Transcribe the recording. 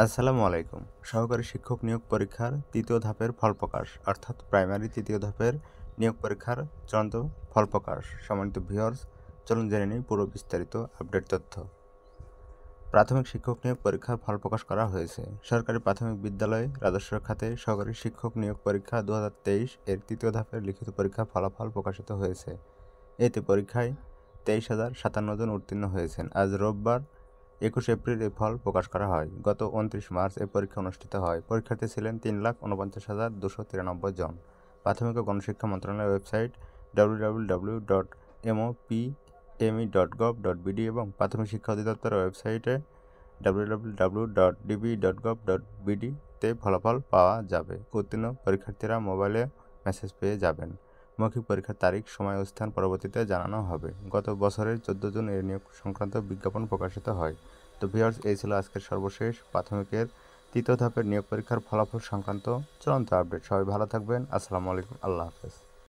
আসসালামু আলাইকুম। সহকারী শিক্ষক নিয়োগ পরীক্ষার ৩য় ধাপের ফল প্রকাশ অর্থাৎ প্রাইমারি ৩য় ধাপের নিয়োগ পরীক্ষার চূড়ান্ত ফল প্রকাশ। সম্মানিত ভিউয়ার্স, চলুন জেনে নিই পুরো বিস্তারিত আপডেট তথ্য। প্রাথমিক শিক্ষক নিয়োগ পরীক্ষার ফল প্রকাশ করা হয়েছে। সরকারি প্রাথমিক বিদ্যালয় রাজস্ব খাতে সহকারী শিক্ষক নিয়োগ পরীক্ষা ২০২৩ এর ৩য় ধাপের লিখিত পরীক্ষার ফলাফল প্রকাশিত হয়েছে। এতে পরীক্ষায় ২৩,০৫৭ জন উত্তীর্ণ হয়েছেন। আজ রোববার ২১ এপ্রিল এই ফল প্রকাশ করা হয়। গত ২৯ মার্চ এই পরীক্ষা অনুষ্ঠিত হয়। পরীক্ষার্থী ছিলেন ৩,৪৯,২৯৩ জন। প্রাথমিক ও গণশিক্ষা মন্ত্রণালয়ের ওয়েবসাইট www.mopme.gov.bd এবং প্রাথমিক শিক্ষা অধিদপ্তরের ওয়েবসাইটে www.db.gov.bd তে ফলাফল পাওয়া যাবে। উত্তীর্ণ পরীক্ষার্থীরা মোবাইলে মেসেজ পেয়ে যাবেন। মৌখিক পরীক্ষার তারিখ, সময় ও স্থান পরবর্তীতে জানানো হবে। গত বছরের ১৪ জুন এর নিয়োগ সংক্রান্ত বিজ্ঞাপন প্রকাশিত হয়। তো ভিউয়ার্স, এই ছিল আজকের সর্বশেষ প্রাথমিকের ৩য় ধাপের নিয়োগ পরীক্ষার ফলাফল সংক্রান্ত চূড়ান্ত আপডেট। সবাই ভালো থাকবেন। আসসালামু আলাইকুম। আল্লাহ হাফেজ।